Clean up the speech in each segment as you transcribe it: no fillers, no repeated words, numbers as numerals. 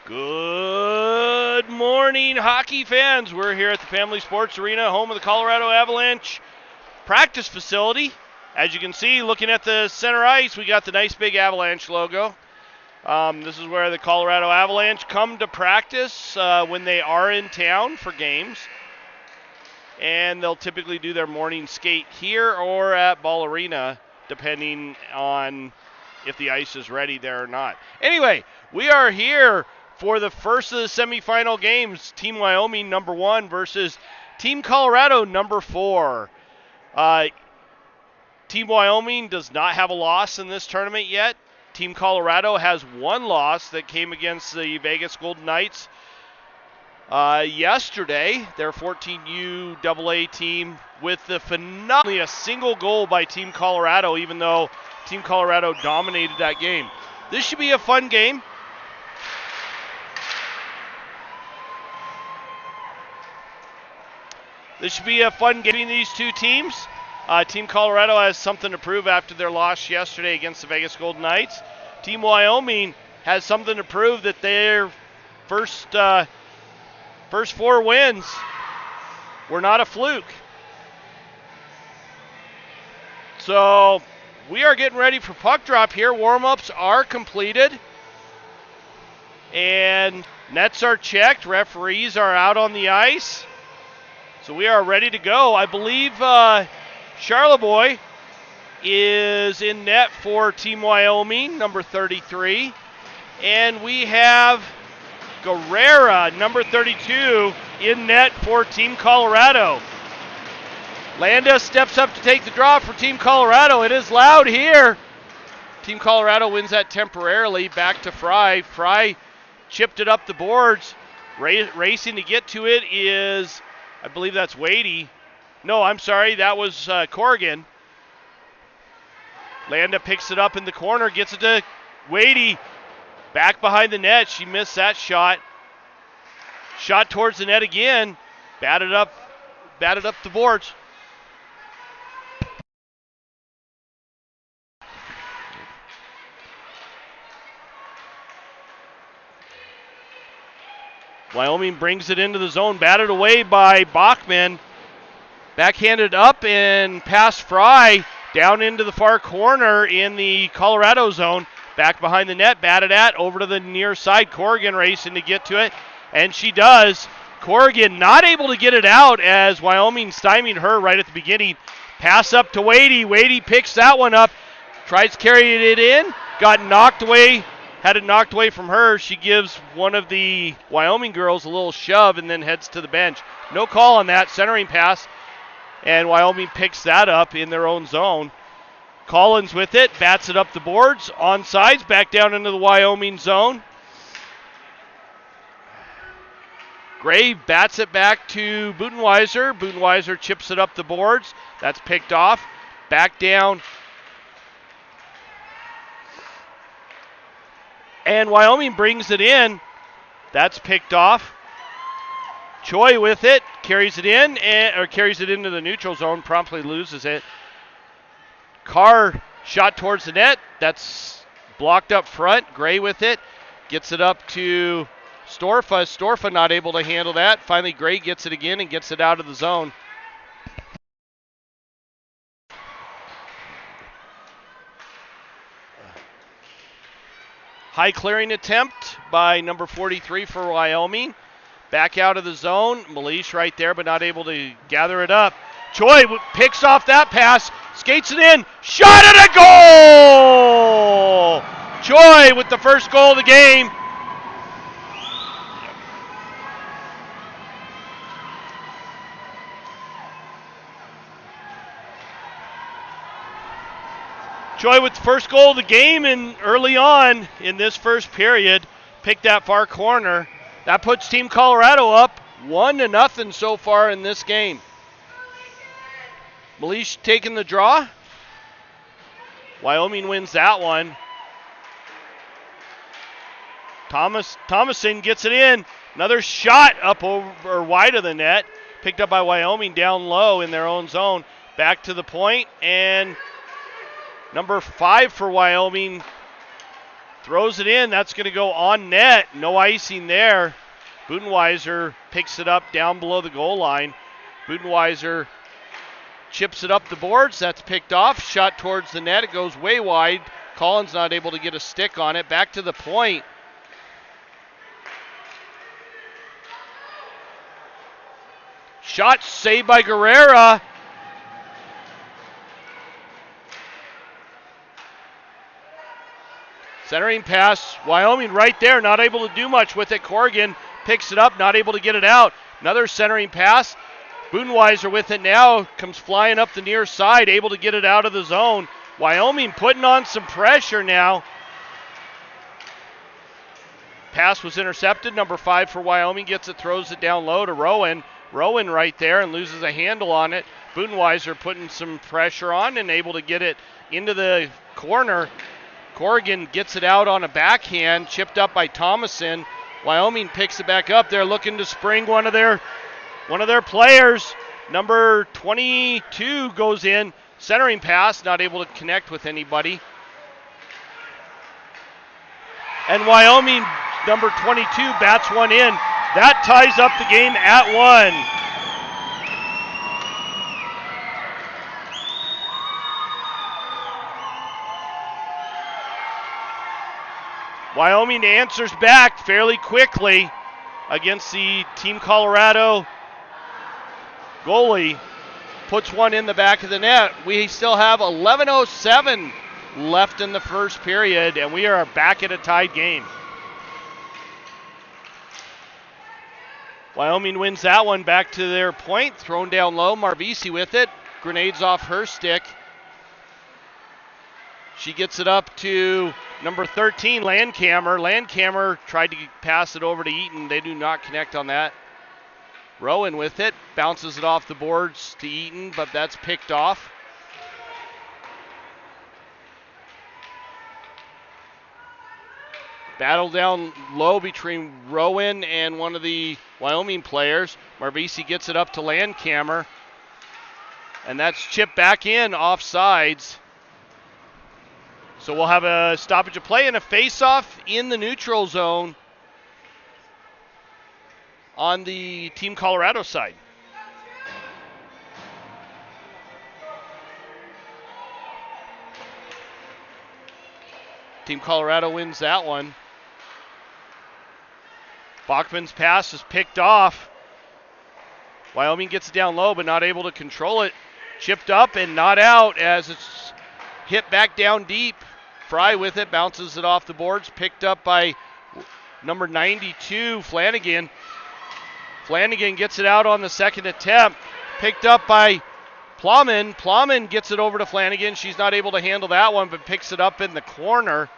Good morning, hockey fans. We're here at the Family Sports Arena, home of the Colorado Avalanche practice facility. As you can see, looking at the center ice, we got the nice big Avalanche logo. This is where the Colorado Avalanche come to practice when they are in town for games. And they'll typically do their morning skate here or at Ball Arena, depending on if the ice is ready there or not. Anyway, we are here for the first of the semifinal games, Team Wyoming number 1 versus Team Colorado number 4. Team Wyoming does not have a loss in this tournament yet. Team Colorado has one loss that came against the Vegas Golden Knights yesterday. Their 14U AA team with the phenomenally a single goal by Team Colorado, even though Team Colorado dominated that game. This should be a fun game. This should be a fun game between these two teams. Team Colorado has something to prove after their loss yesterday against the Vegas Golden Knights. Team Wyoming has something to prove that their first 4 wins were not a fluke. So we are getting ready for puck drop here. Warm-ups are completed. And nets are checked. Referees are out on the ice. So we are ready to go. I believe Charleboy is in net for Team Wyoming, number 33. And we have Guerrera, number 32, in net for Team Colorado. Landa steps up to take the draw for Team Colorado. It is loud here. Team Colorado wins that temporarily. Back to Fry. Fry chipped it up the boards. Racing to get to it is, I believe that's Wadey. No, I'm sorry, that was Corrigan. Landa picks it up in the corner, gets it to Wadey. Back behind the net, she missed that shot. Shot towards the net again. Batted up the boards. Wyoming brings it into the zone, batted away by Bachman. Backhanded up and past Fry, down into the far corner in the Colorado zone. Back behind the net, batted at, over to the near side. Corrigan racing to get to it, and she does. Corrigan not able to get it out as Wyoming stymied her right at the beginning. Pass up to Wadey. Wadey picks that one up, tries carrying it in, got knocked away. Had it knocked away from her. She gives one of the Wyoming girls a little shove and then heads to the bench. No call on that centering pass, and Wyoming picks that up in their own zone. Collins with it, bats it up the boards, onsides, back down into the Wyoming zone. Gray bats it back to Budenweiser. Budenweiser chips it up the boards. That's picked off. Back down. And Wyoming brings it in. That's picked off. Choi with it, carries it in, or carries it into the neutral zone, promptly loses it. Carr shot towards the net. That's blocked up front. Gray with it, gets it up to Storfa. Storfa not able to handle that. Finally, Gray gets it again and gets it out of the zone. High clearing attempt by number 43 for Wyoming. Back out of the zone. Malish right there, but not able to gather it up. Choi picks off that pass, skates it in, shot at a goal! Choi with the first goal of the game. Choi with the first goal of the game, and early on in this first period, picked that far corner. That puts Team Colorado up 1-0 so far in this game. Malish taking the draw. Wyoming wins that one. Thomason gets it in. Another shot up over wide of the net. Picked up by Wyoming down low in their own zone. Back to the point, and number 5 for Wyoming throws it in. That's going to go on net. No icing there. Budenweiser picks it up down below the goal line. Budenweiser chips it up the boards. That's picked off. Shot towards the net. It goes way wide. Collins not able to get a stick on it. Back to the point. Shot saved by Guerrera. Centering pass. Wyoming right there. Not able to do much with it. Corrigan picks it up. Not able to get it out. Another centering pass. Budenweiser with it now. Comes flying up the near side. Able to get it out of the zone. Wyoming putting on some pressure now. Pass was intercepted. Number 5 for Wyoming gets it, throws it down low to Rowan. Rowan right there and loses a handle on it. Budenweiser putting some pressure on and able to get it into the corner. Corrigan gets it out on a backhand, chipped up by Thomason. Wyoming picks it back up. They're looking to spring one of their players. Number 22 goes in. Centering pass, not able to connect with anybody. And Wyoming, number 22, bats one in. That ties up the game at 1. Wyoming answers back fairly quickly against the Team Colorado goalie. Puts one in the back of the net. We still have 11:07 left in the first period, and we are back at a tied game. Wyoming wins that one back to their point. Thrown down low. Marvisi with it. Grenades off her stick. She gets it up to number 13, Landcamer. Landcamer tried to pass it over to Eaton. They do not connect on that. Rowan with it. Bounces it off the boards to Eaton, but that's picked off. Battle down low between Rowan and one of the Wyoming players. Marvisi gets it up to Landcamer. And that's chipped back in off sides. So we'll have a stoppage of play and a face-off in the neutral zone on the Team Colorado side. Team Colorado wins that one. Bachman's pass is picked off. Wyoming gets it down low, but not able to control it. Chipped up and not out as it's hit back down deep. Fry with it, bounces it off the boards. Picked up by number 92, Flanagan. Flanagan gets it out on the second attempt. Picked up by Plowman. Plowman gets it over to Flanagan. She's not able to handle that one, but picks it up in the corner.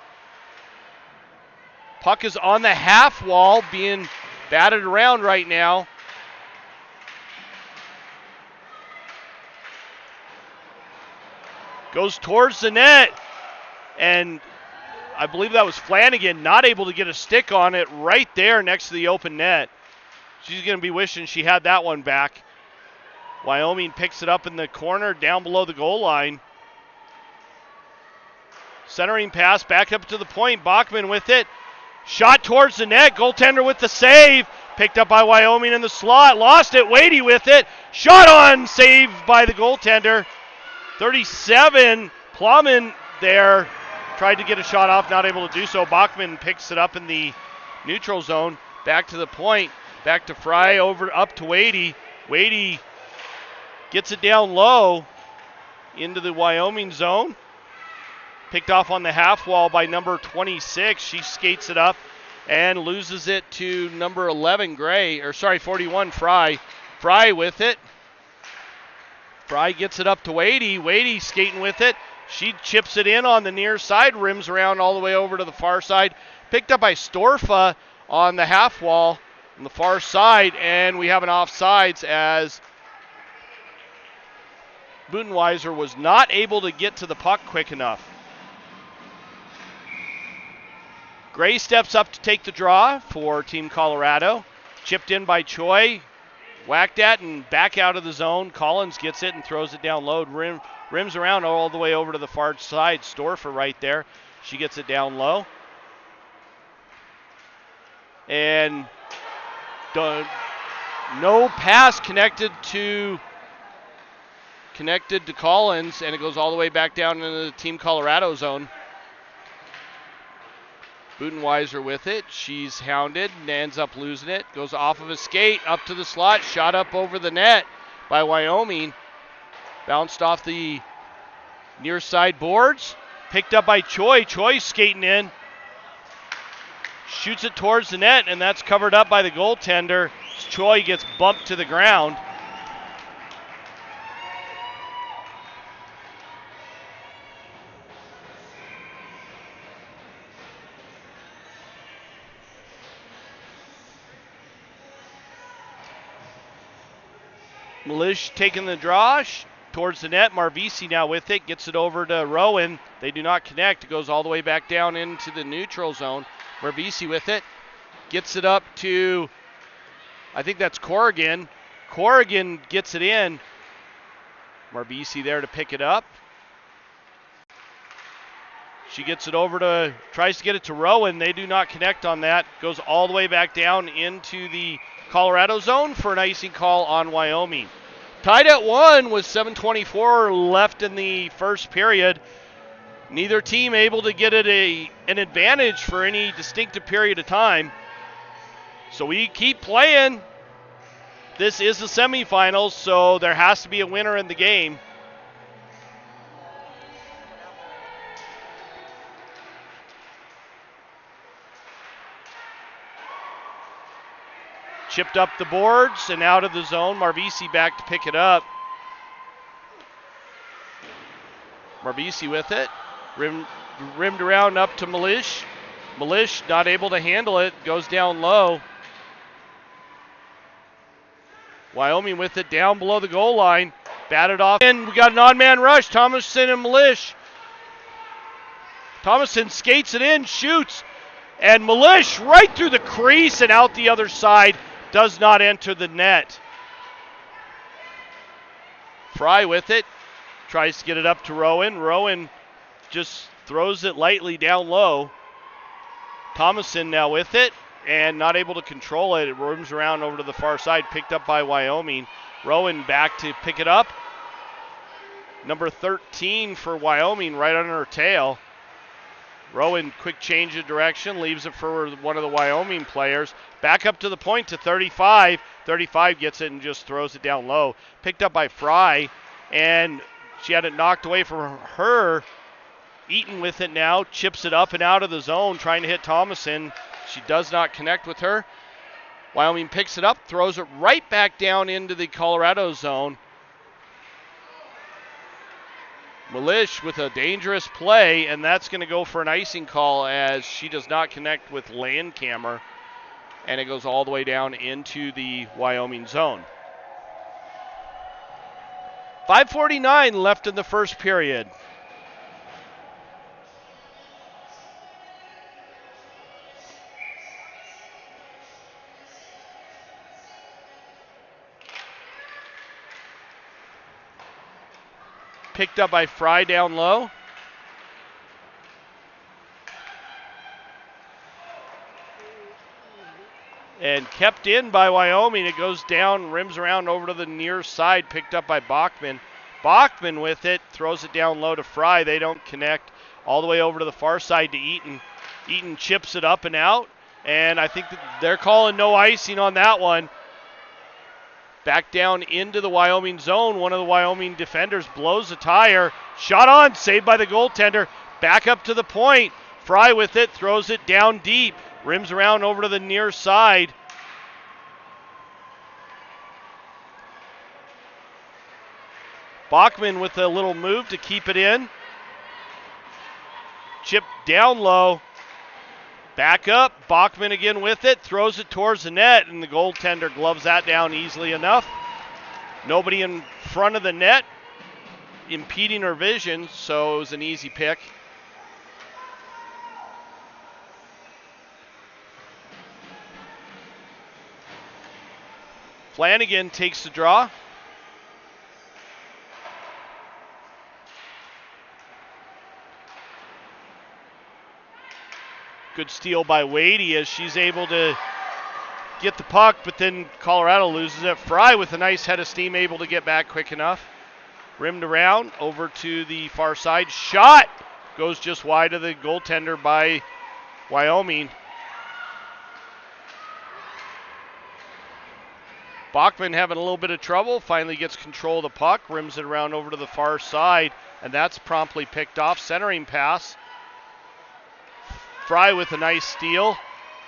Puck is on the half wall, being batted around right now. Goes towards the net, and I believe that was Flanagan, not able to get a stick on it right there next to the open net. She's going to be wishing she had that one back. Wyoming picks it up in the corner down below the goal line. Centering pass back up to the point. Bachman with it. Shot towards the net. Goaltender with the save. Picked up by Wyoming in the slot. Lost it. Wadey with it. Shot on. Saved by the goaltender. 37. Plowman there. Tried to get a shot off. Not able to do so. Bachman picks it up in the neutral zone. Back to the point. Back to Fry. Over up to Wadey. Wadey gets it down low into the Wyoming zone. Picked off on the half wall by number 26. She skates it up and loses it to number 11, 41, Fry. Fry with it. Fry gets it up to Wadey. Wadey skating with it. She chips it in on the near side, rims around all the way over to the far side. Picked up by Storfa on the half wall on the far side, and we have an offsides as Budenweiser was not able to get to the puck quick enough. Gray steps up to take the draw for Team Colorado. Chipped in by Choi. Whacked at and back out of the zone. Collins gets it and throws it down low. Rims around all the way over to the far side. Storfer right there. She gets it down low. And no pass connected to Collins, and it goes all the way back down into the Team Colorado zone. Budenweiser with it. She's hounded and ends up losing it. Goes off of a skate, up to the slot, shot up over the net by Wyoming. Bounced off the near side boards. Picked up by Choi. Choi's skating in. Shoots it towards the net, and that's covered up by the goaltender. Choi gets bumped to the ground. Malish taking the draw towards the net. Marvisi now with it. Gets it over to Rowan. They do not connect. It goes all the way back down into the neutral zone. Marvisi with it. Gets it up to, I think that's Corrigan. Corrigan gets it in. Marvisi there to pick it up. She gets it over to, tries to get it to Rowan. They do not connect on that. Goes all the way back down into the Colorado zone for an icing call on Wyoming. Tied at 1 with 7:24 left in the first period. Neither team able to get it an advantage for any distinctive period of time. So we keep playing. This is the semifinals, so there has to be a winner in the game. Chipped up the boards and out of the zone. Marvisi back to pick it up. Marvisi with it. Rimmed around up to Malish. Malish not able to handle it. Goes down low. Wyoming with it down below the goal line. Batted off. And we got an on-man rush. Thomason and Malish. Thomason skates it in, shoots. And Malish right through the crease and out the other side. Does not enter the net. Fry with it. Tries to get it up to Rowan. Rowan just throws it lightly down low. Thomason now with it and not able to control it. It roams around over to the far side. Picked up by Wyoming. Rowan back to pick it up. Number 13 for Wyoming right under her tail. Rowan, quick change of direction, leaves it for one of the Wyoming players. Back up to the point to 35. 35 gets it and just throws it down low. Picked up by Fry, and she had it knocked away from her. Eaton with it now, chips it up and out of the zone, trying to hit Thomason. She does not connect with her. Wyoming picks it up, throws it right back down into the Colorado zone. Malish with a dangerous play, and that's going to go for an icing call as she does not connect with Landkammer, and it goes all the way down into the Wyoming zone. 5:49 left in the first period. Picked up by Fry down low. And kept in by Wyoming. It goes down, rims around over to the near side, picked up by Bachman. Bachman with it, throws it down low to Fry. They don't connect. All the way over to the far side to Eaton. Eaton chips it up and out, and I think that they're calling no icing on that one. Back down into the Wyoming zone. One of the Wyoming defenders blows a tire. Shot on, saved by the goaltender. Back up to the point. Fry with it, throws it down deep. Rims around over to the near side. Bachman with a little move to keep it in. Chip down low. Back up, Bachman again with it, throws it towards the net, and the goaltender gloves that down easily enough. Nobody in front of the net impeding her vision, so it was an easy pick. Flanagan takes the draw. Good steal by Wadey as she's able to get the puck, but then Colorado loses it. Fry with a nice head of steam, able to get back quick enough. Rimmed around, over to the far side. Shot! Goes just wide of the goaltender by Wyoming. Bachman having a little bit of trouble, finally gets control of the puck, rims it around over to the far side, and that's promptly picked off. Centering pass. Fry with a nice steal.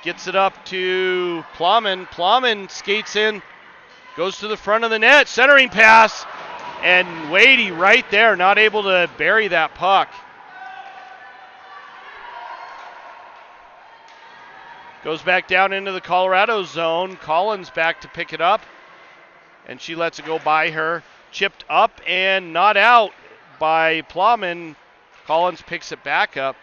Gets it up to Plowman. Plowman skates in, goes to the front of the net. Centering pass, and Wadey right there, not able to bury that puck. Goes back down into the Colorado zone. Collins back to pick it up, and she lets it go by her. Chipped up and not out by Plowman. Collins picks it back up.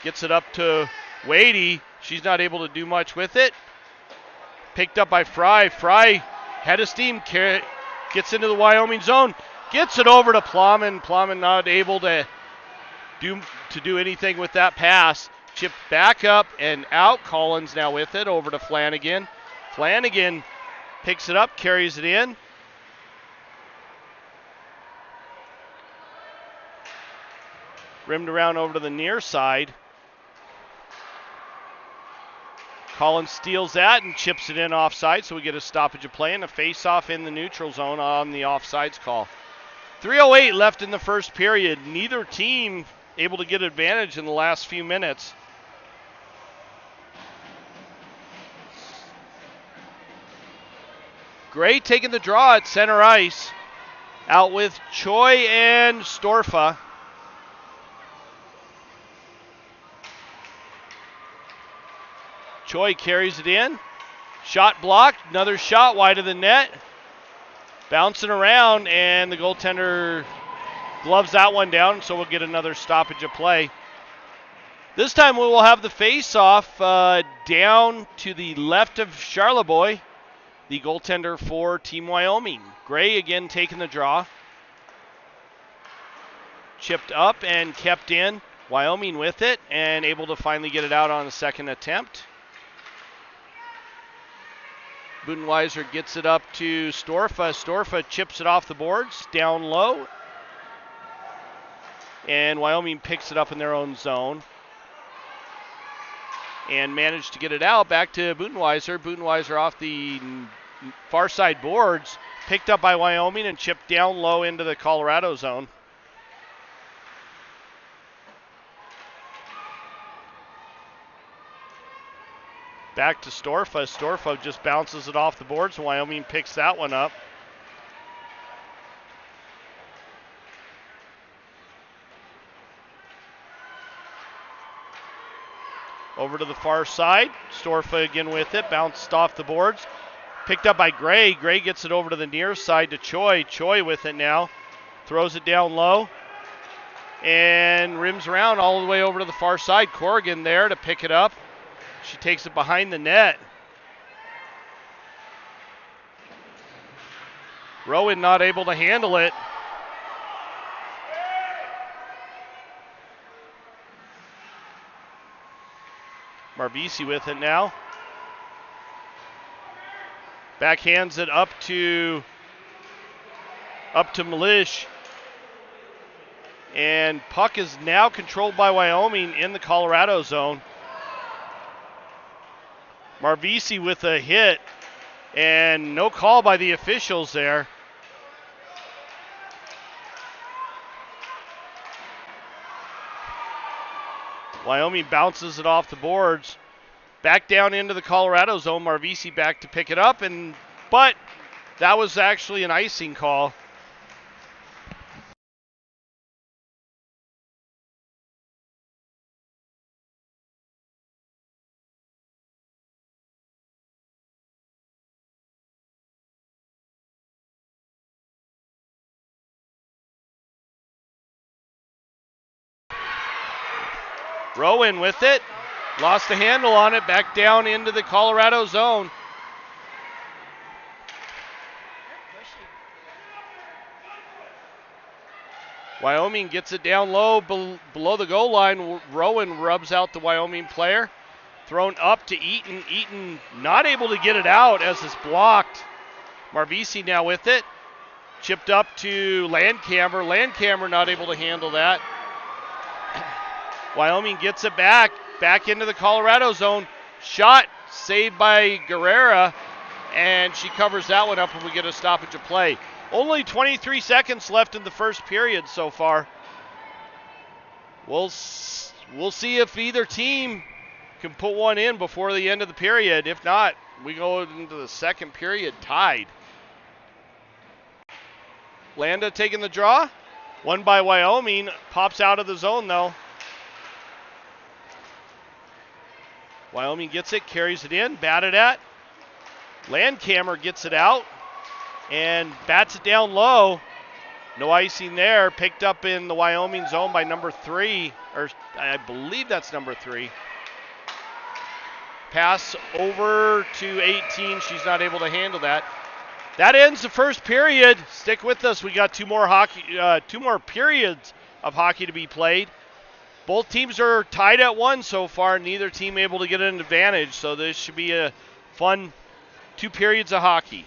Gets it up to Wadey. She's not able to do much with it. Picked up by Fry. Fry, head of steam, gets into the Wyoming zone. Gets it over to Plowman. Plowman not able to do anything with that pass. Chipped back up and out. Collins now with it, over to Flanagan. Flanagan picks it up, carries it in. Rimmed around over to the near side. Collins steals that and chips it in offside, so we get a stoppage of play and a face-off in the neutral zone on the offsides call. 3:08 left in the first period. Neither team able to get advantage in the last few minutes. Gray taking the draw at center ice. Out with Choi and Storfa. Choi carries it in. Shot blocked. Another shot wide of the net. Bouncing around, and the goaltender gloves that one down, so we'll get another stoppage of play. This time we will have the face-off down to the left of Charleboy, the goaltender for Team Wyoming. Gray again taking the draw. Chipped up and kept in. Wyoming with it and able to finally get it out on the second attempt. Budenweiser gets it up to Storfa. Storfa chips it off the boards, down low. And Wyoming picks it up in their own zone. And managed to get it out back to Budenweiser. Budenweiser off the far side boards. Picked up by Wyoming and chipped down low into the Colorado zone. Back to Storfa. Storfa just bounces it off the boards. Wyoming picks that one up. Over to the far side. Storfa again with it. Bounced off the boards. Picked up by Gray. Gray gets it over to the near side to Choi. Choi with it now. Throws it down low. And rims around all the way over to the far side. Corrigan there to pick it up. She takes it behind the net. Rowan not able to handle it. Marbisi with it now. Backhands it up to Malish. And puck is now controlled by Wyoming in the Colorado zone. Marbisi with a hit, and no call by the officials there. Wyoming bounces it off the boards. Back down into the Colorado zone. Marbisi back to pick it up, but that was actually an icing call. Rowan with it. Lost the handle on it. Back down into the Colorado zone. Wyoming gets it down low below the goal line. Rowan rubs out the Wyoming player. Thrown up to Eaton. Eaton not able to get it out as it's blocked. Marbisi now with it. Chipped up to Landcamer. Landcamer not able to handle that. Wyoming gets it back into the Colorado zone. Shot saved by Guerrera, and she covers that one up and we get a stoppage of play. Only 23 seconds left in the first period so far. We'll see if either team can put one in before the end of the period. If not, we go into the second period tied. Landa taking the draw. One by Wyoming. Pops out of the zone though. Wyoming gets it, carries it in, batted at. Landcamer gets it out and bats it down low. No icing there. Picked up in the Wyoming zone by number 3, or I believe that's number 3. Pass over to 18. She's not able to handle that. That ends the first period. Stick with us. We got two more periods of hockey to be played. Both teams are tied at 1 so far. Neither team able to get an advantage. So this should be a fun 2 periods of hockey.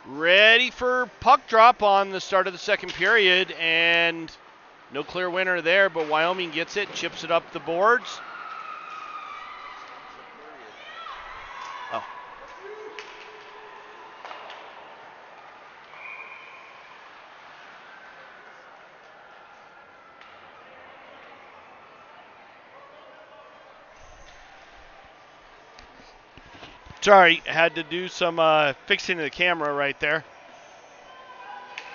Ready for puck drop on the start of the second period, and no clear winner there, but Wyoming gets it, chips it up the boards. Oh. Sorry, had to do some fixing of the camera right there.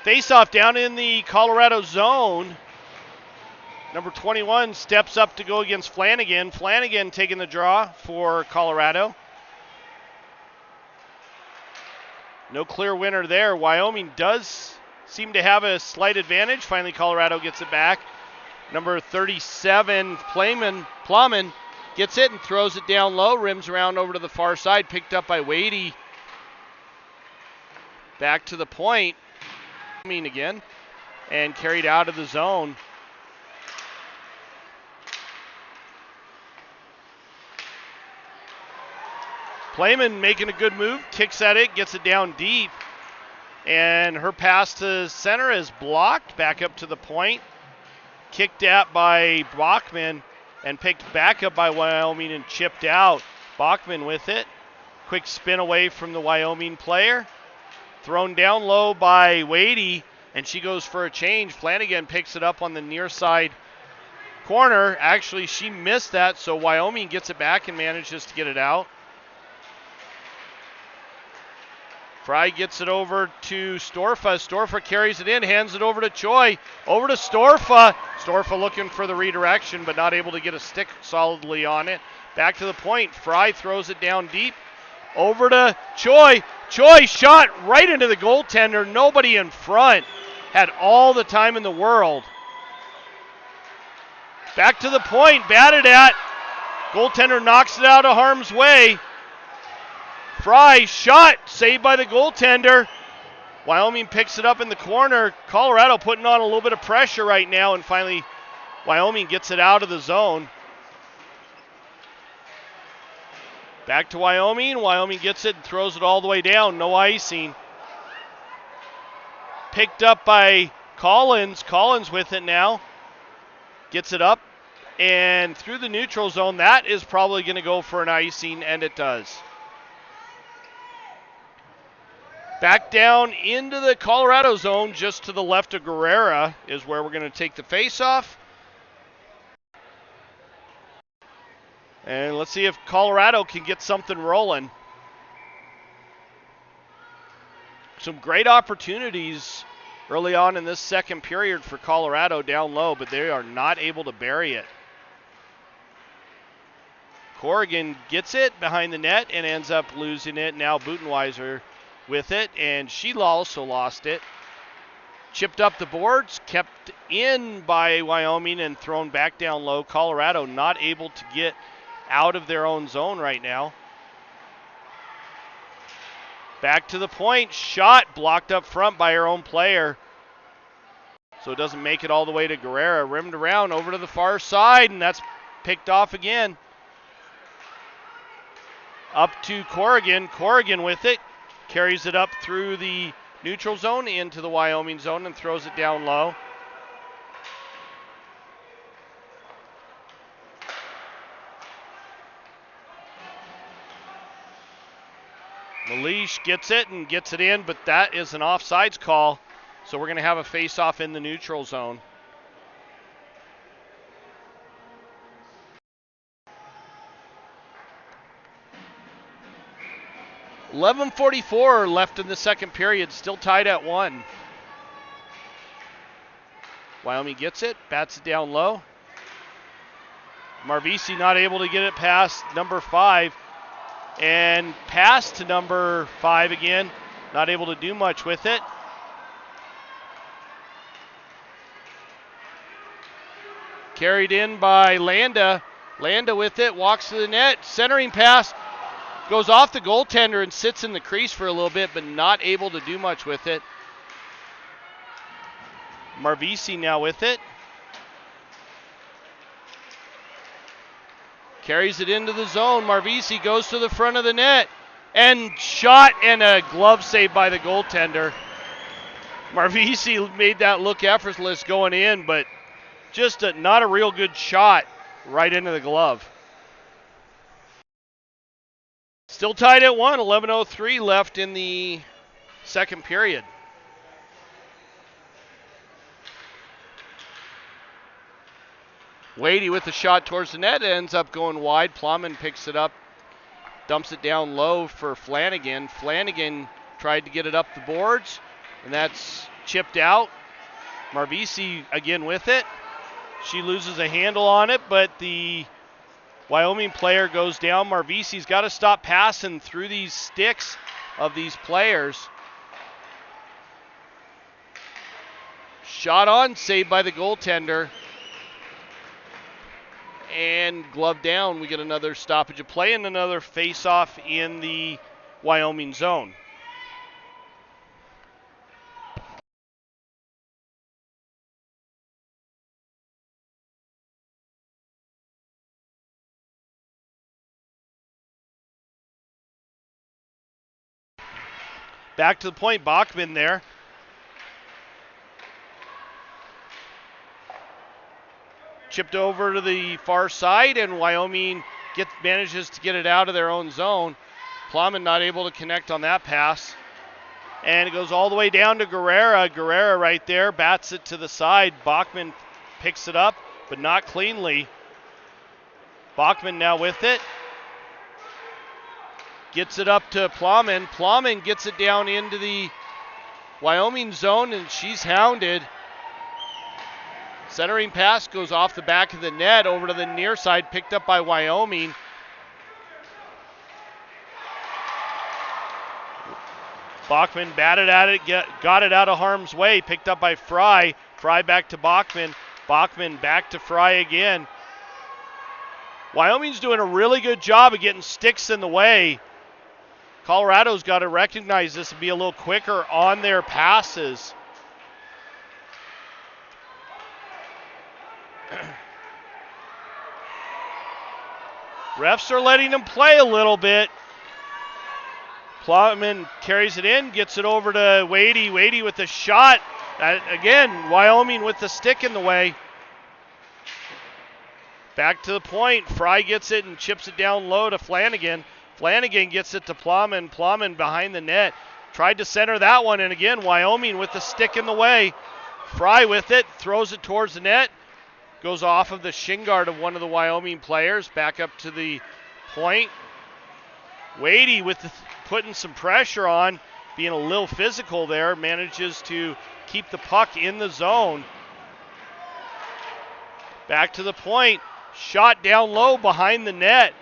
Face-off down in the Colorado zone. Number 21 steps up to go against Flanagan. Flanagan taking the draw for Colorado. No clear winner there. Wyoming does seem to have a slight advantage. Finally, Colorado gets it back. Number 37, Plowman gets it and throws it down low, rims around over to the far side, picked up by Wadey. Back to the point, again, and carried out of the zone. Playman making a good move, kicks at it, gets it down deep, and her pass to center is blocked, back up to the point. Kicked at by Bachman and picked back up by Wyoming and chipped out. Bachman with it. Quick spin away from the Wyoming player. Thrown down low by Wadey, and she goes for a change. Flanagan picks it up on the near side corner. Actually, she missed that, so Wyoming gets it back and manages to get it out. Fry gets it over to Storfa. Storfa carries it in, hands it over to Choi. Over to Storfa. Storfa looking for the redirection, but not able to get a stick solidly on it. Back to the point. Fry throws it down deep. Over to Choi. Choi shot right into the goaltender. Nobody in front. had all the time in the world. Back to the point, batted at. Goaltender knocks it out of harm's way. Fry shot, saved by the goaltender. Wyoming picks it up in the corner. Colorado putting on a little bit of pressure right now, and finally Wyoming gets it out of the zone. Back to Wyoming. Wyoming gets it and throws it all the way down. No icing. Picked up by Collins. Collins with it now. Gets it up and through the neutral zone. That is probably going to go for an icing, and it does. Back down into the Colorado zone, just to the left of Guerrera, is where we're going to take the face-off. And let's see if Colorado can get something rolling. Some great opportunities early on in this second period for Colorado down low, but they are not able to bury it. Corrigan gets it behind the net and ends up losing it. Now Butenweiser with it, and she also lost it. Chipped up the boards, kept in by Wyoming and thrown back down low. Colorado not able to get out of their own zone right now. Back to the point, shot blocked up front by her own player. So it doesn't make it all the way to Guerrera. Rimmed around over to the far side, and that's picked off again. Up to Corrigan. Corrigan with it. Carries it up through the neutral zone into the Wyoming zone and throws it down low. Malish gets it and gets it in, but that is an offsides call. So we're going to have a face-off in the neutral zone. .11:44 left in the second period, still tied at 1. Wyoming gets it, bats it down low. Marvisi not able to get it past number 5. And pass to number 5 again. Not able to do much with it. Carried in by Landa. Landa with it, walks to the net. Centering pass. Goes off the goaltender and sits in the crease for a little bit, but not able to do much with it. Marvisi now with it. Carries it into the zone. Marvisi goes to the front of the net. And shot and a glove save by the goaltender. Marvisi made that look effortless going in, but just not a real good shot right into the glove. Still tied at 1. 11:03 left in the second period. Wadey with the shot towards the net, ends up going wide. Plumman picks it up, dumps it down low for Flanagan. Flanagan tried to get it up the boards, and that's chipped out. Marvisi again with it. She loses a handle on it, but the Wyoming player goes down. Marvisi's got to stop passing through these sticks of these players. Shot on, saved by the goaltender. And glove down, we get another stoppage of play and another face-off in the Wyoming zone. Back to the point, Bachman there. Chipped over to the far side, and Wyoming manages to get it out of their own zone. Plumman not able to connect on that pass. And it goes all the way down to Guerrera. Guerrera right there, bats it to the side. Bachman picks it up, but not cleanly. Bachman now with it. Gets it up to Plumman. Plumman gets it down into the Wyoming zone, and she's hounded. Centering pass goes off the back of the net over to the near side, picked up by Wyoming. Bachman batted at it, got it out of harm's way, picked up by Fry. Fry back to Bachman. Bachman back to Fry again. Wyoming's doing a really good job of getting sticks in the way. Colorado's got to recognize this and be a little quicker on their passes. Refs are letting them play a little bit. Plotman carries it in, gets it over to Wadey. Wadey with the shot. Again, Wyoming with the stick in the way. Back to the point. Fry gets it and chips it down low to Flanagan. Flanagan gets it to Plowman. Plowman behind the net. Tried to center that one, and again, Wyoming with the stick in the way. Fry with it, throws it towards the net. Goes off of the shin guard of one of the Wyoming players. Back up to the point. Wadey with putting some pressure on, being a little physical there, manages to keep the puck in the zone. Back to the point. Shot down low behind the net.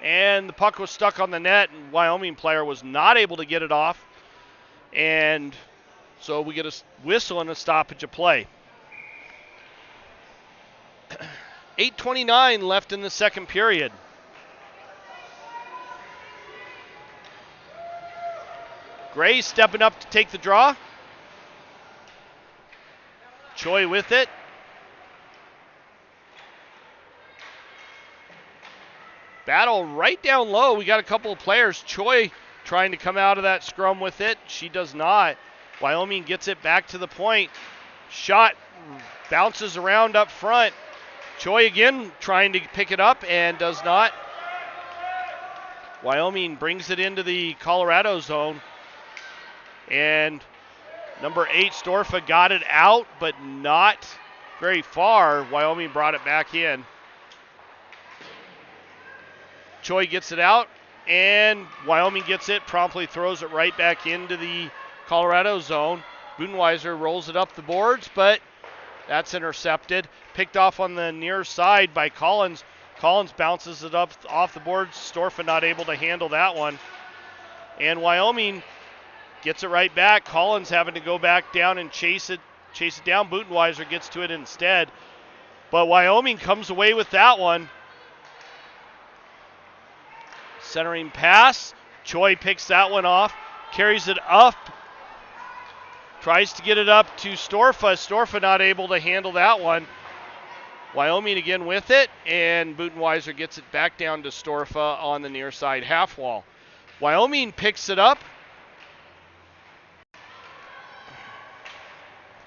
And the puck was stuck on the net, and Wyoming player was not able to get it off. And so we get a whistle and a stoppage of play. 8:29 left in the second period. Gray stepping up to take the draw. Choi with it. Battle right down low. We got a couple of players. Choi trying to come out of that scrum with it. She does not. Wyoming gets it back to the point. Shot bounces around up front. Choi again trying to pick it up and does not. Wyoming brings it into the Colorado zone. And number 8, Storfa, got it out, but not very far. Wyoming brought it back in. Choi gets it out, and Wyoming gets it, promptly throws it right back into the Colorado zone. Budenweiser rolls it up the boards, but that's intercepted. Picked off on the near side by Collins. Collins bounces it up off the boards. Storfa not able to handle that one. And Wyoming gets it right back. Collins having to go back down and chase it down. Budenweiser gets to it instead. But Wyoming comes away with that one. Centering pass. Choi picks that one off. Carries it up. Tries to get it up to Storfa. Storfa not able to handle that one. Wyoming again with it. And Budenweiser gets it back down to Storfa on the near side half wall. Wyoming picks it up.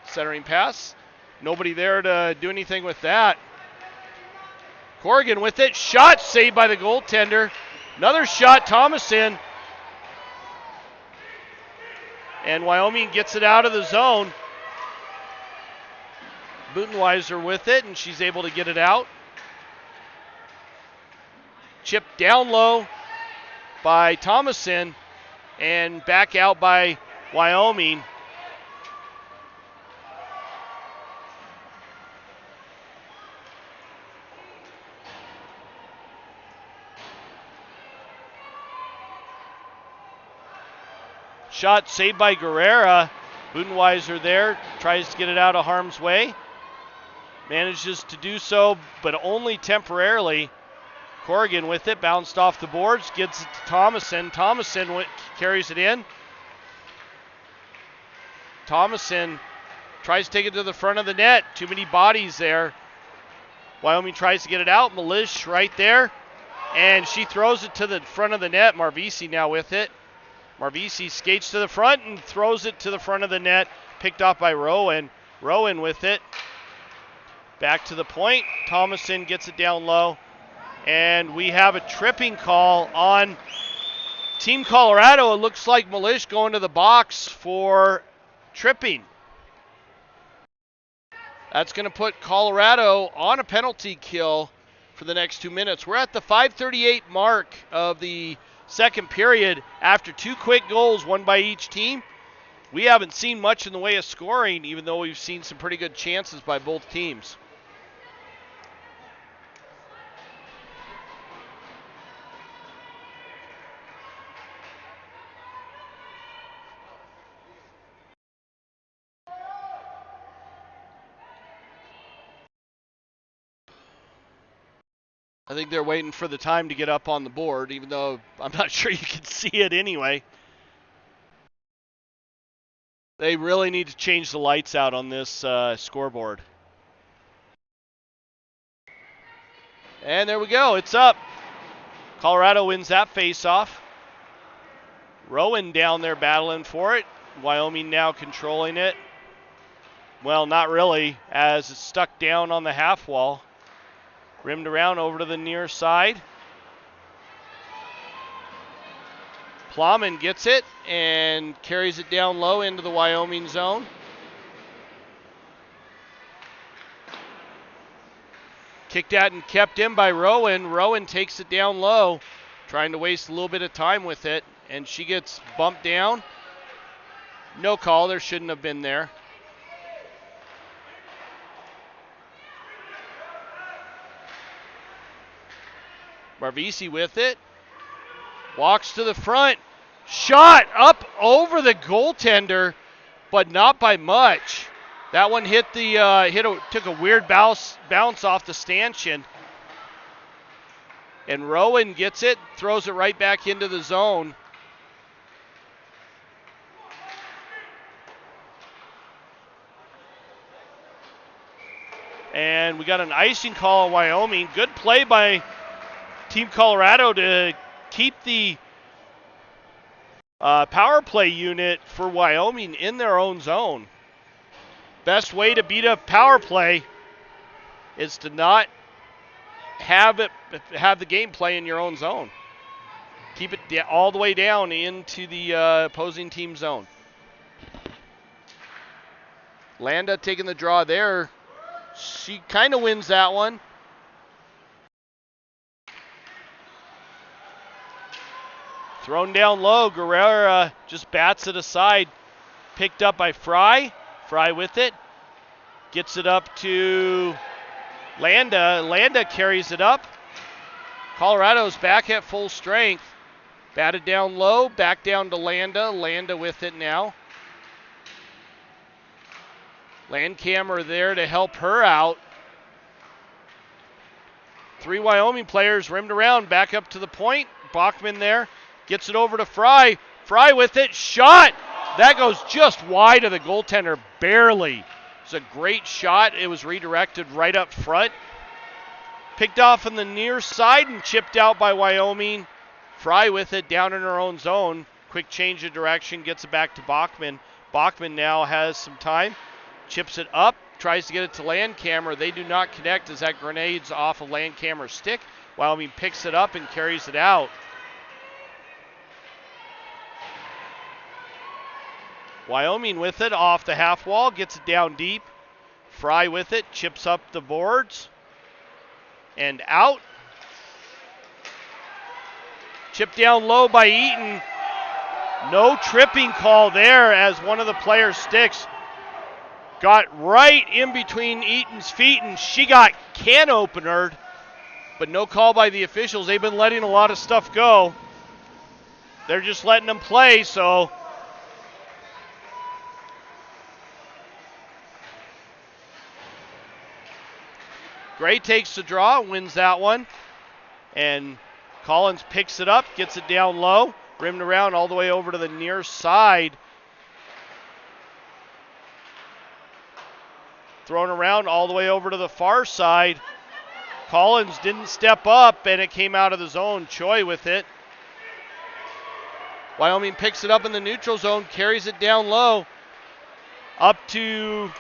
Centering pass. Nobody there to do anything with that. Corrigan with it. Shot saved by the goaltender. Another shot, Thomason. And Wyoming gets it out of the zone. Budenweiser with it, and she's able to get it out. Chipped down low by Thomason, and back out by Wyoming. Shot saved by Guerrera. Budenweiser there, tries to get it out of harm's way. Manages to do so, but only temporarily. Corrigan with it, bounced off the boards, gets it to Thomason. Thomason carries it in. Thomason tries to take it to the front of the net. Too many bodies there. Wyoming tries to get it out. Milish right there. And she throws it to the front of the net. Marvisi now with it. Marvisi skates to the front and throws it to the front of the net. Picked off by Rowan. Rowan with it. Back to the point. Thomason gets it down low. And we have a tripping call on Team Colorado. It looks like Milish going to the box for tripping. That's going to put Colorado on a penalty kill for the next 2 minutes. We're at the 5:38 mark of the second period after 2 quick goals, one by each team. We haven't seen much in the way of scoring, even though we've seen some pretty good chances by both teams. I think they're waiting for the time to get up on the board, even though I'm not sure you can see it anyway. They really need to change the lights out on this scoreboard. And there we go. It's up. Colorado wins that face-off. Rowan down there battling for it. Wyoming now controlling it. Well, not really, as it's stuck down on the half wall. Rimmed around over to the near side. Plowman gets it and carries it down low into the Wyoming zone. Kicked at and kept in by Rowan. Rowan takes it down low, trying to waste a little bit of time with it, and she gets bumped down. No call, there shouldn't have been there. Marvisi with it. Walks to the front. Shot up over the goaltender, but not by much. That one hit the took a weird bounce off the stanchion. And Rowan gets it, throws it right back into the zone. And we got an icing call on Wyoming. Good play by Team Colorado to keep the power play unit for Wyoming in their own zone. Best way to beat a power play is to not have the game play in your own zone. Keep it all the way down into the opposing team zone. Landa taking the draw there. She kind of wins that one. Thrown down low. Guerrera just bats it aside. Picked up by Fry. Fry with it. Gets it up to Landa. Landa carries it up. Colorado's back at full strength. Batted down low. Back down to Landa. Landa with it now. Landcammer there to help her out. 3 Wyoming players rimmed around. Back up to the point. Bachman there. Gets it over to Fry. Fry with it. Shot. That goes just wide of the goaltender, barely. It's a great shot. It was redirected right up front. Picked off on the near side and chipped out by Wyoming. Fry with it down in her own zone. Quick change of direction, gets it back to Bachman. Bachman now has some time. Chips it up, tries to get it to Landcammer. They do not connect as that grenade's off of Landcammer's stick. Wyoming picks it up and carries it out. Wyoming with it off the half wall, gets it down deep. Fry with it, chips up the boards and out. Chipped down low by Eaton. No tripping call there as one of the players' sticks got right in between Eaton's feet and she got can openered, but no call by the officials. They've been letting a lot of stuff go. They're just letting them play, so Gray takes the draw, wins that one. And Collins picks it up, gets it down low, rimmed around all the way over to the near side. Thrown around all the way over to the far side. Collins didn't step up, and it came out of the zone. Choi with it. Wyoming picks it up in the neutral zone, carries it down low. Up to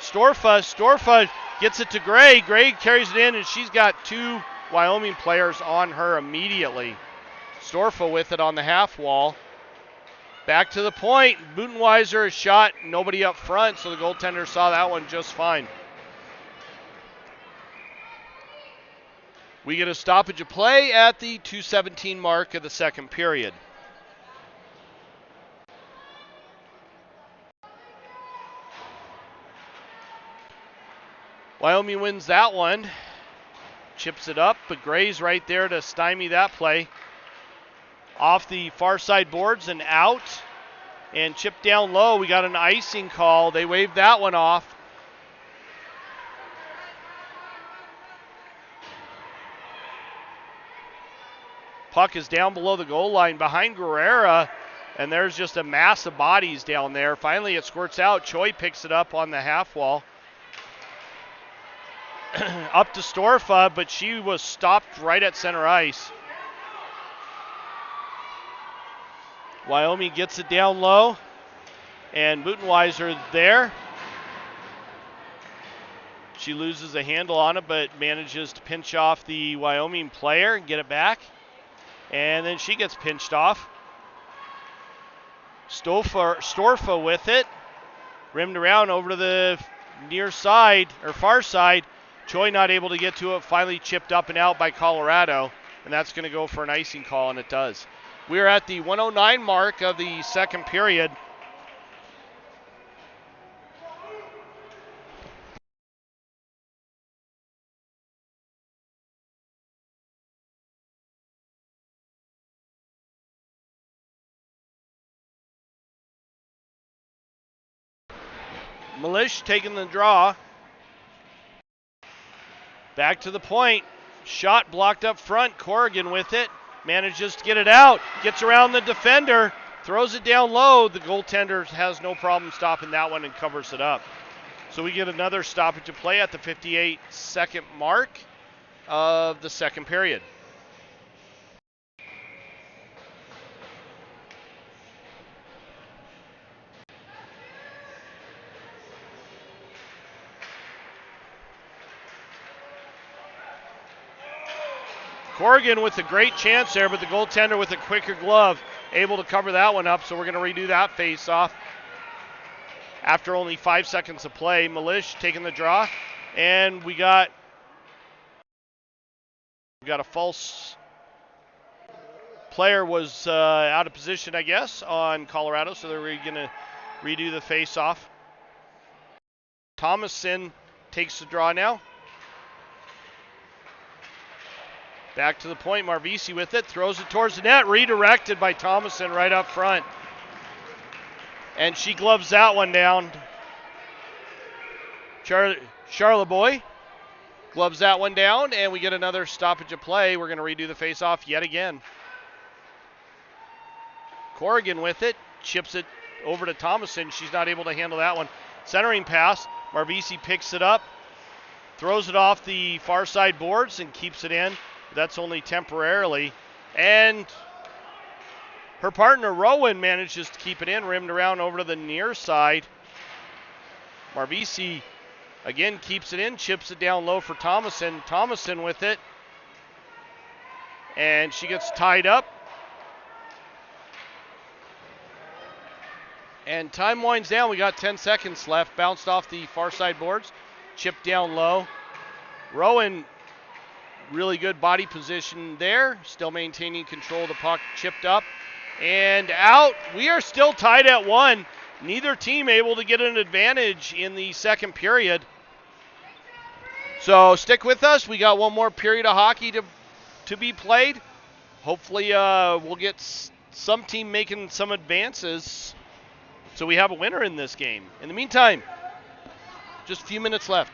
Storfa. Storfa gets it to Gray. Gray carries it in, and she's got 2 Wyoming players on her immediately. Storfa with it on the half wall. Back to the point. Butenweiser is shot. Nobody up front, so the goaltender saw that one just fine. We get a stoppage of play at the 2:17 mark of the second period. Wyoming wins that one. Chips it up, but Gray's right there to stymie that play. Off the far side boards and out. And chipped down low. We got an icing call. They waved that one off. Puck is down below the goal line behind Guerrera, and there's just a mass of bodies down there. Finally, it squirts out. Choi picks it up on the half wall. Up to Storfa, but she was stopped right at center ice. Wyoming gets it down low, and Butenweiser there. She loses a handle on it, but manages to pinch off the Wyoming player and get it back. And then she gets pinched off. Storfa with it. Rimmed around over to the near side, or far side. Choi not able to get to it, finally chipped up and out by Colorado. And that's going to go for an icing call, and it does. We are at the 109 mark of the second period. Milish taking the draw. Back to the point. Shot blocked up front. Corrigan with it. Manages to get it out. Gets around the defender. Throws it down low. The goaltender has no problem stopping that one and covers it up. So we get another stoppage of play at the 58-second mark of the second period. Corrigan with a great chance there, but the goaltender with a quicker glove able to cover that one up, so we're going to redo that face-off. After only 5 seconds of play, Milish taking the draw, and we got a false player was out of position, I guess, on Colorado, so they're going to redo the face-off. Thomason takes the draw now. Back to the point, Marvisi with it, throws it towards the net, redirected by Thomason right up front. And she gloves that one down. Charleboy gloves that one down, and we get another stoppage of play. We're going to redo the face-off yet again. Corrigan with it, chips it over to Thomason. She's not able to handle that one. Centering pass, Marvisi picks it up, throws it off the far side boards and keeps it in. That's only temporarily. And her partner, Rowan, manages to keep it in, rimmed around over to the near side. Marvisi again keeps it in, chips it down low for Thomason. Thomason with it. And she gets tied up. And time winds down. We got 10 seconds left. Bounced off the far side boards. Chipped down low. Rowan, really good body position there. Still maintaining control of the puck. Chipped up and out. We are still tied at 1. Neither team able to get an advantage in the second period. So stick with us. We got one more period of hockey to be played. Hopefully we'll get some team making some advances so we have a winner in this game. In the meantime, just a few minutes left.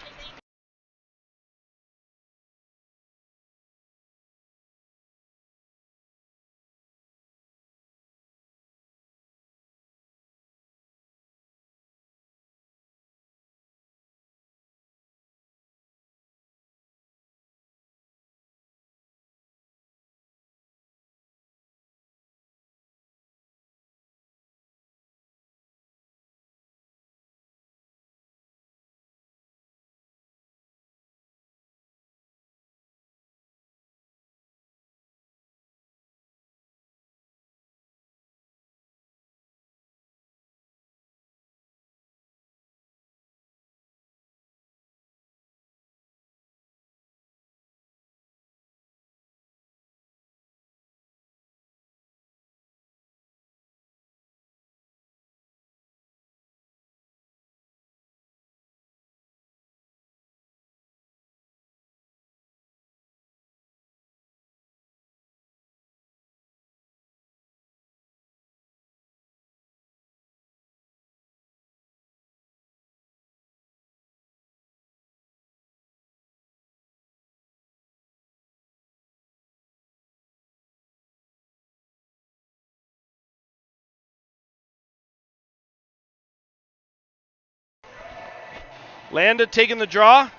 Landa taking the draw.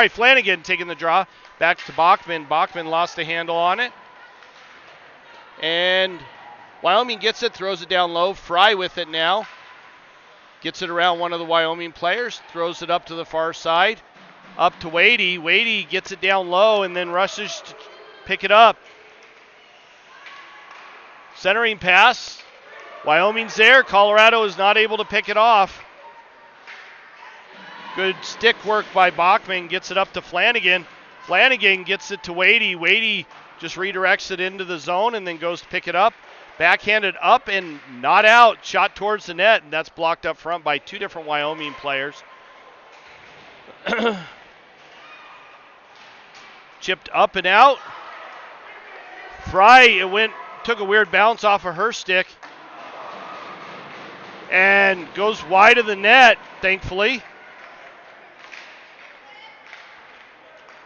Flanagan taking the draw. Back to Bachman. Bachman lost the handle on it. And Wyoming gets it, throws it down low. Fry with it now. Gets it around one of the Wyoming players. Throws it up to the far side. Up to Wadey. Wadey gets it down low and then rushes to pick it up. Centering pass. Wyoming's there. Colorado is not able to pick it off. Good stick work by Bachman. Gets it up to Flanagan. Flanagan gets it to Wadey. Wadey just redirects it into the zone and then goes to pick it up. Backhanded up and not out. Shot towards the net, and that's blocked up front by two different Wyoming players. Chipped up and out. Fry, took a weird bounce off of her stick and goes wide of the net, thankfully.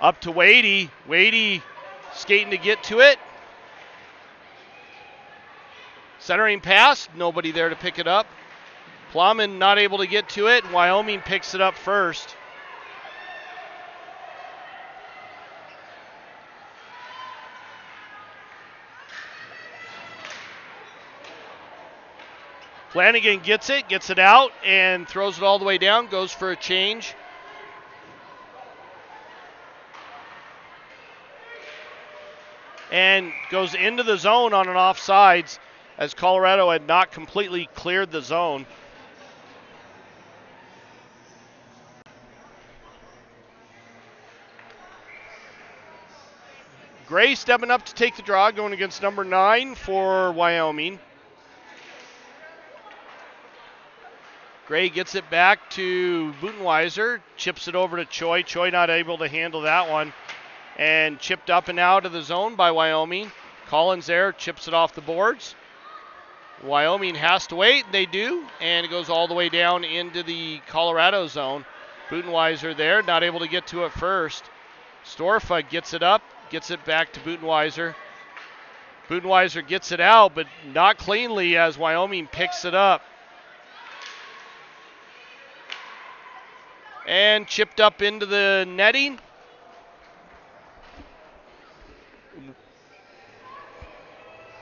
Up to Wadey. Wadey skating to get to it. Centering pass, nobody there to pick it up. Plowman not able to get to it, and Wyoming picks it up first. Flanagan gets it out, and throws it all the way down, goes for a change. And goes into the zone on an offsides as Colorado had not completely cleared the zone. Gray stepping up to take the draw, going against number 9 for Wyoming. Gray gets it back to Butenweiser, chips it over to Choi. Choi not able to handle that one. And chipped up and out of the zone by Wyoming. Collins there, chips it off the boards. Wyoming has to wait, they do, and it goes all the way down into the Colorado zone. Butenweiser there, not able to get to it first. Storfa gets it up, gets it back to Butenweiser. Butenweiser gets it out, but not cleanly as Wyoming picks it up. And chipped up into the netting.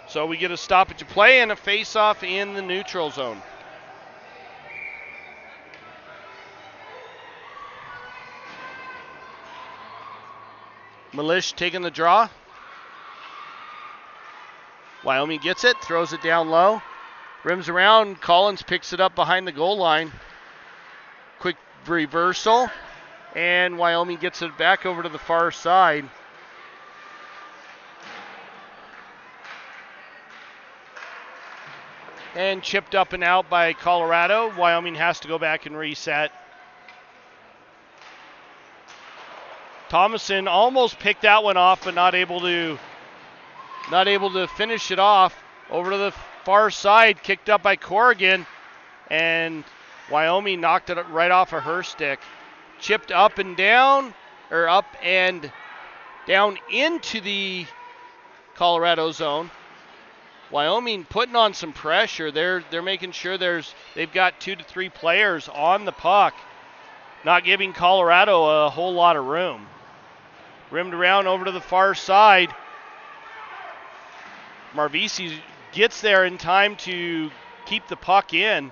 So we get a stoppage of play and a face-off in the neutral zone. Milish taking the draw. Wyoming gets it, throws it down low. Rims around, Collins picks it up behind the goal line. Quick reversal, and Wyoming gets it back over to the far side. And chipped up and out by Colorado. Wyoming has to go back and reset. Thomason almost picked that one off, but not able to finish it off. Over to the far side, kicked up by Corrigan, and Wyoming knocked it right off of her stick. Chipped up and down, or up and down into the Colorado zone. Wyoming putting on some pressure. They're making sure they've got 2 to 3 players on the puck, not giving Colorado a whole lot of room. Rimmed around over to the far side. Marvisi gets there in time to keep the puck in.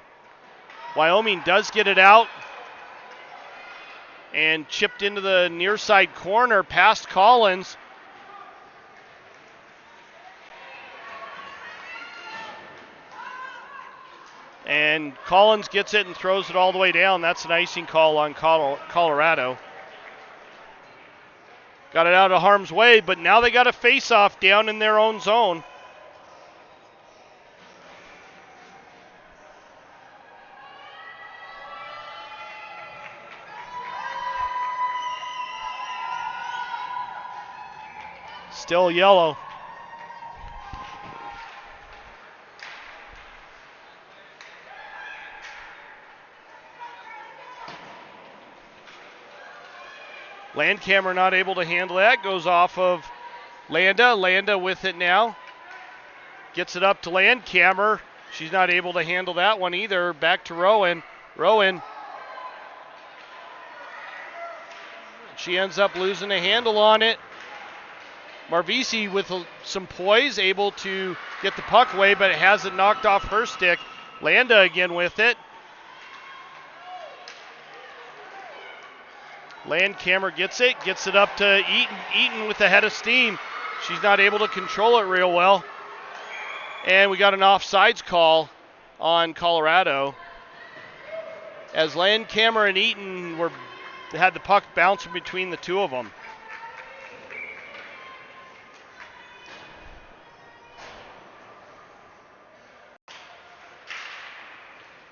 Wyoming does get it out and chipped into the near side corner past Collins. And Collins gets it and throws it all the way down. That's an icing call on Colorado. Got it out of harm's way, but now they got a face-off down in their own zone. Still yellow. Landcamer not able to handle that. Goes off of Landa. Landa with it now. Gets it up to Landcamer. She's not able to handle that one either. Back to Rowan. Rowan She ends up losing a handle on it. Marvisi with some poise, able to get the puck away, but it has it knocked off her stick. Landa again with it. Landcamer gets it up to Eaton. Eaton with the head of steam. She's not able to control it real well. And we got an offsides call on Colorado, as Landcamer and Eaton had the puck bouncing between the two of them.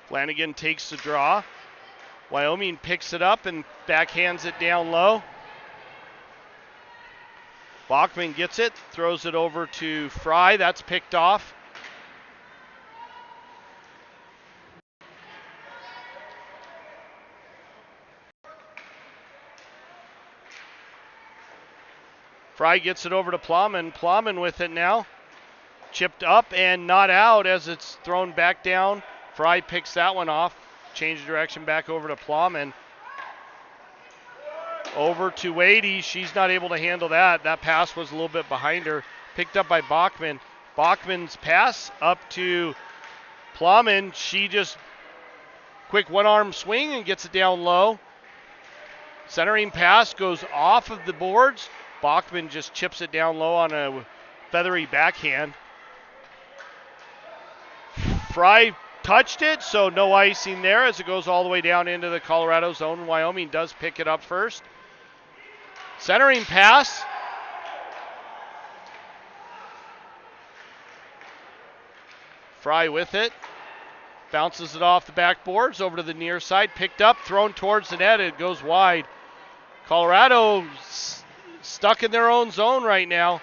Flanagan takes the draw. Wyoming picks it up and backhands it down low. Bachman gets it, throws it over to Fry. That's picked off. Fry gets it over to Plowman. Plowman with it now. Chipped up and not out as it's thrown back down. Fry picks that one off. Change direction back over to Plowman. Over to Wadey. She's not able to handle that. That pass was a little bit behind her. Picked up by Bachman. Bachman's pass up to Plowman. She just quick one-arm swing and gets it down low. Centering pass goes off of the boards. Bachman just chips it down low on a feathery backhand. Fry touched it, so no icing there as it goes all the way down into the Colorado zone. Wyoming does pick it up first. Centering pass. Fry with it. Bounces it off the backboards over to the near side. Picked up, thrown towards the net. It goes wide. Colorado stuck in their own zone right now.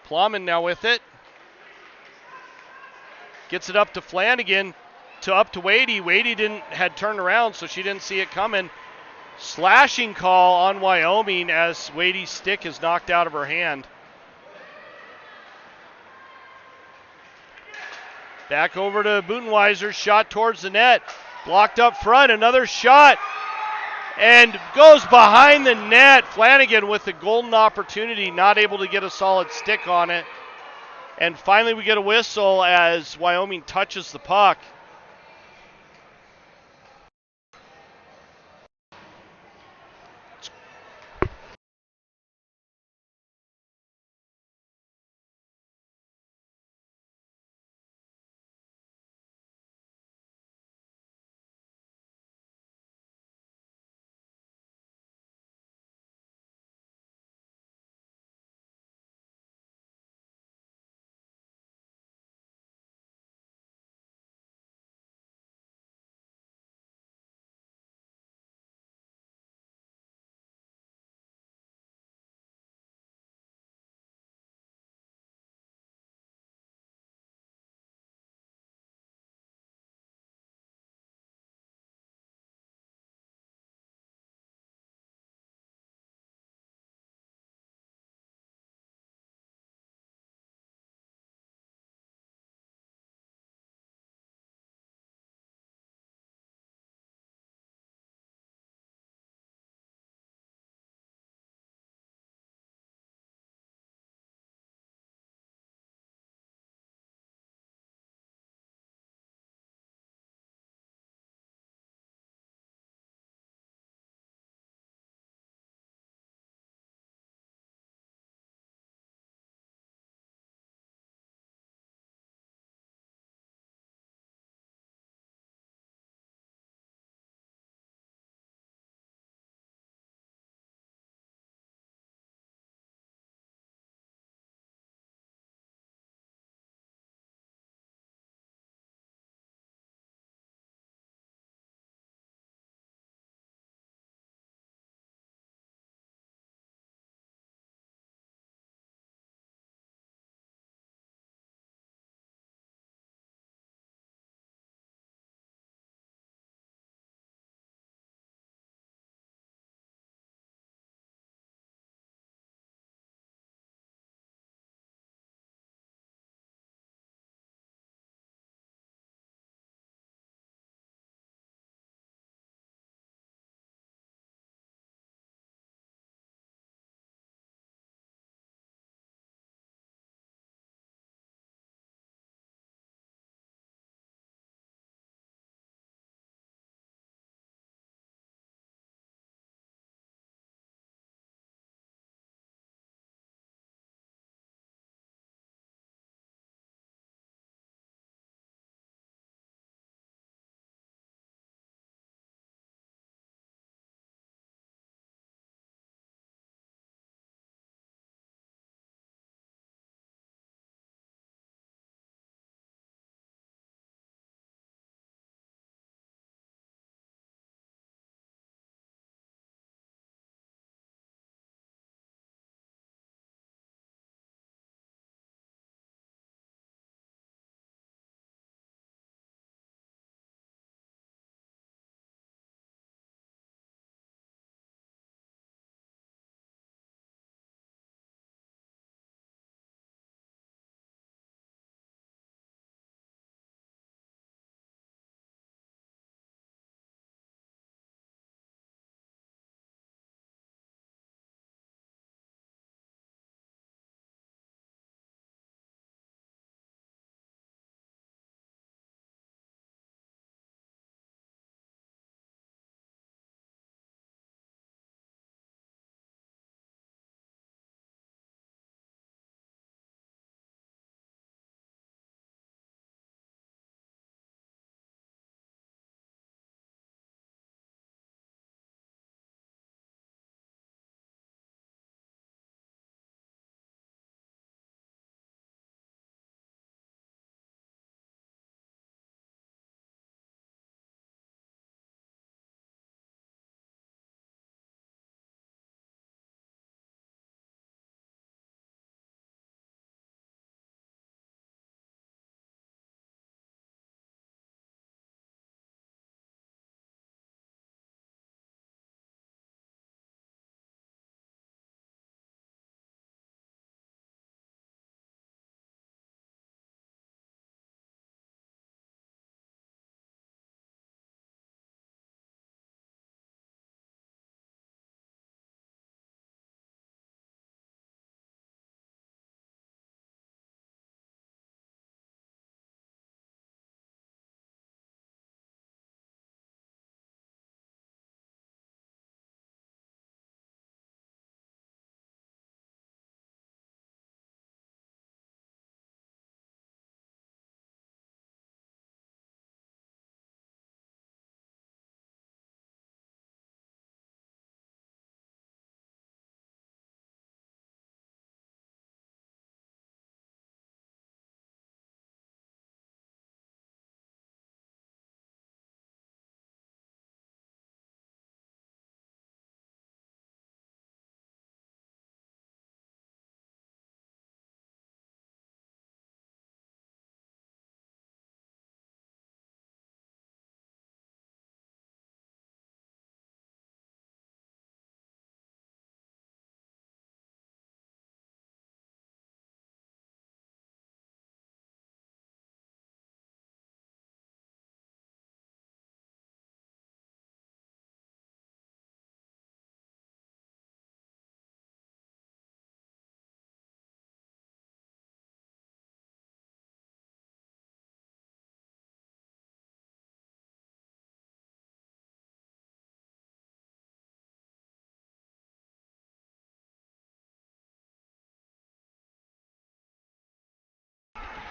Plowman now with it. Gets it up to Flanagan, up to Wadey. Wadey had turned around, so she didn't see it coming. Slashing call on Wyoming as Wadey's stick is knocked out of her hand. Back over to Butenweiser, shot towards the net. Blocked up front, another shot. And goes behind the net. Flanagan with the golden opportunity, not able to get a solid stick on it. And finally we get a whistle as Wyoming touches the puck.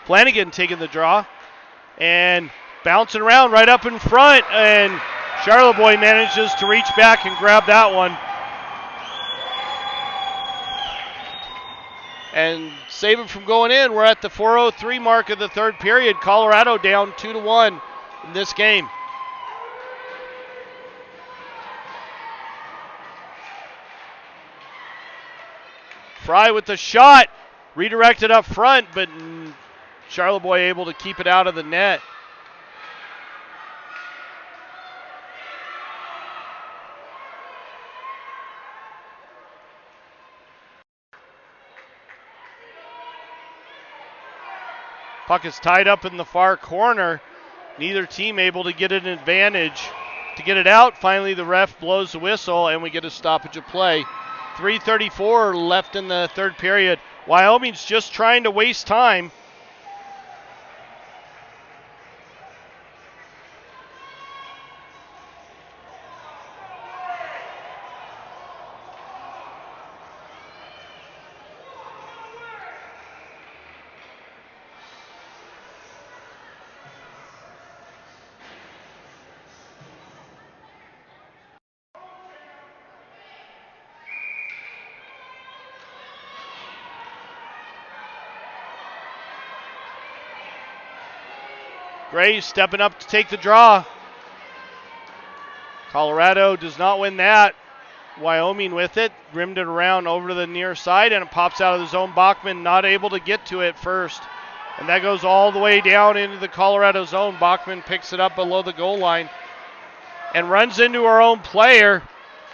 Flanagan taking the draw and bouncing around right up in front, and Charlevoix manages to reach back and grab that one and save it from going in. We're at the 4:03 mark of the third period. Colorado down 2-1 in this game. Fry with the shot, redirected up front, but Charlevoix able to keep it out of the net. Puck is tied up in the far corner. Neither team able to get an advantage to get it out. Finally, the ref blows the whistle, and we get a stoppage of play. 3:34 left in the third period. Wyoming's just trying to waste time. Gray stepping up to take the draw. Colorado does not win that. Wyoming with it, rimmed it around over to the near side, and it pops out of the zone. Bachman not able to get to it first. And that goes all the way down into the Colorado zone. Bachman picks it up below the goal line and runs into our own player.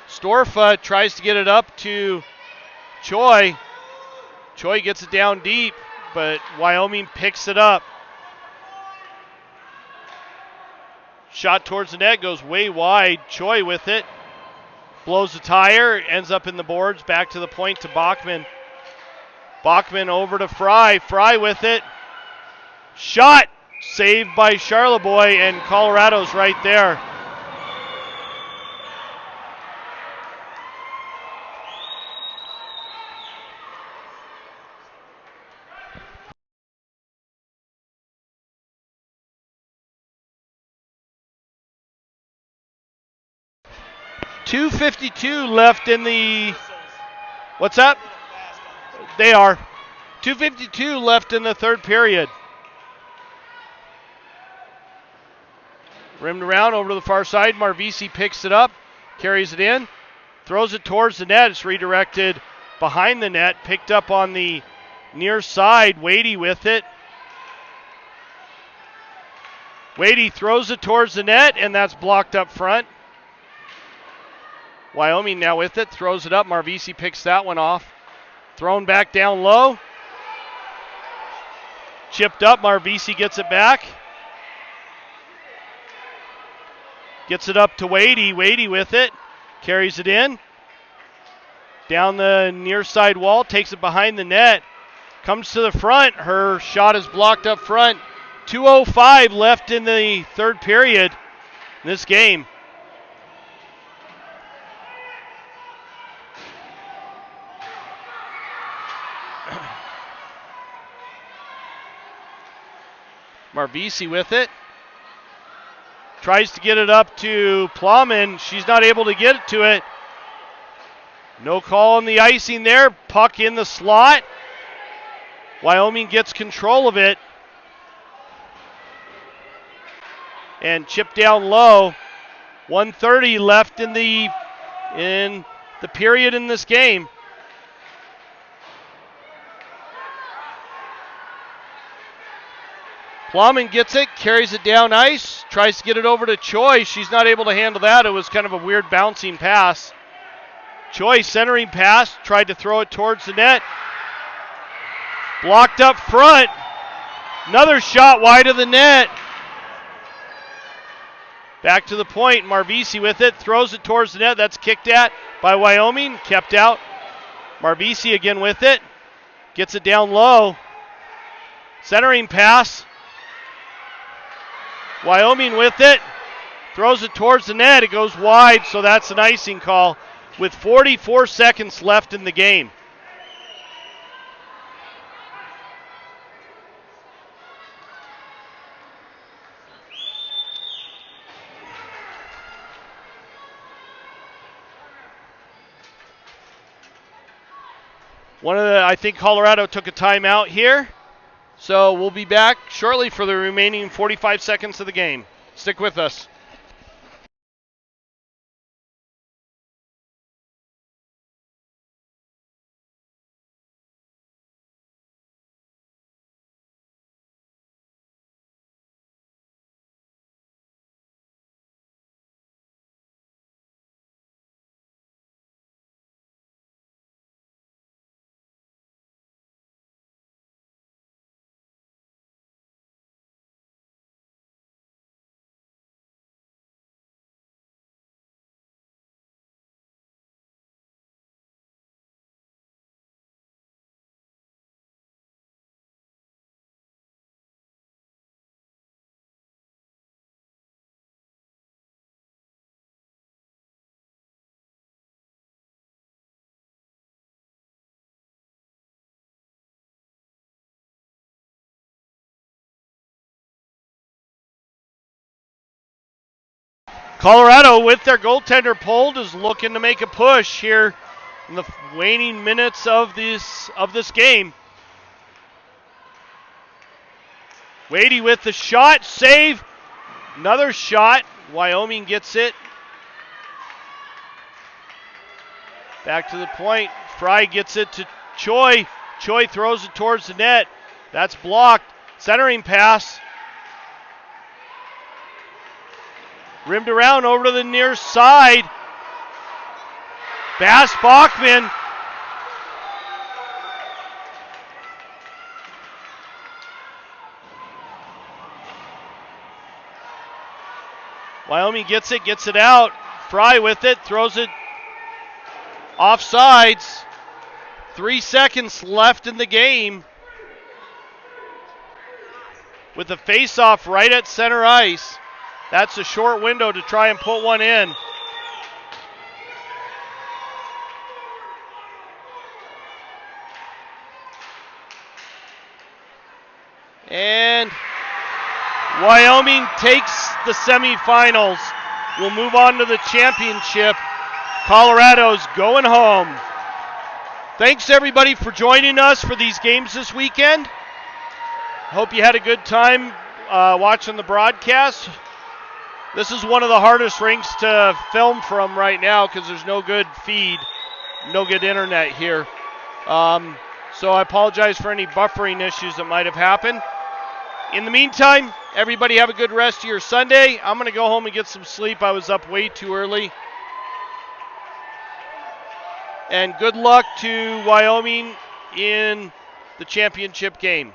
Storfa tries to get it up to Choi. Choi gets it down deep, but Wyoming picks it up. Shot towards the net, goes way wide. Choi with it. Blows the tire, ends up in the boards. Back to the point to Bachman. Bachman over to Fry. Fry with it. Shot! Saved by Charlevoix, and Colorado's right there. .252 left in the... What's that? They are. 2:52 left in the third period. Rimmed around over to the far side. Marvisi picks it up, carries it in, throws it towards the net. It's redirected behind the net, picked up on the near side. Wadey with it. Wadey throws it towards the net, and that's blocked up front. Wyoming now with it, throws it up. Marvisi picks that one off. Thrown back down low. Chipped up, Marvisi gets it back. Gets it up to Wadey. Wadey with it, carries it in. Down the near side wall, takes it behind the net. Comes to the front, her shot is blocked up front. 2:05 left in the third period in this game. Marvisi with it. Tries to get it up to Plowman. She's not able to get to it. No call on the icing there. Puck in the slot. Wyoming gets control of it. And chipped down low. 1:30 left in the period in this game. Plowman gets it, carries it down ice, tries to get it over to Choi. She's not able to handle that. It was kind of a weird bouncing pass. Choi centering pass, tried to throw it towards the net. Blocked up front. Another shot wide of the net. Back to the point, Marvisi with it, throws it towards the net. That's kicked at by Wyoming, kept out. Marvisi again with it, gets it down low. Centering pass. Wyoming with it, throws it towards the net. It goes wide, so that's an icing call with 44 seconds left in the game. I think Colorado took a timeout here. So we'll be back shortly for the remaining 45 seconds of the game. Stick with us. Colorado, with their goaltender pulled, is looking to make a push here in the waning minutes of this game. Wadey with the shot, save, another shot. Wyoming gets it. Back to the point. Fry gets it to Choi. Choi throws it towards the net. That's blocked. Centering pass. Rimmed around over to the near side. Bass Bachman. Wyoming gets it out. Fry with it, throws it offsides. 3 seconds left in the game. With the face-off right at center ice. That's a short window to try and put one in. And Wyoming takes the semifinals. We'll move on to the championship. Colorado's going home. Thanks everybody for joining us for these games this weekend. Hope you had a good time watching the broadcast. This is one of the hardest rinks to film from right now because there's no good feed, no good internet here. So I apologize for any buffering issues that might have happened. In the meantime, everybody have a good rest of your Sunday. I'm going to go home and get some sleep. I was up way too early. And good luck to Wyoming in the championship game.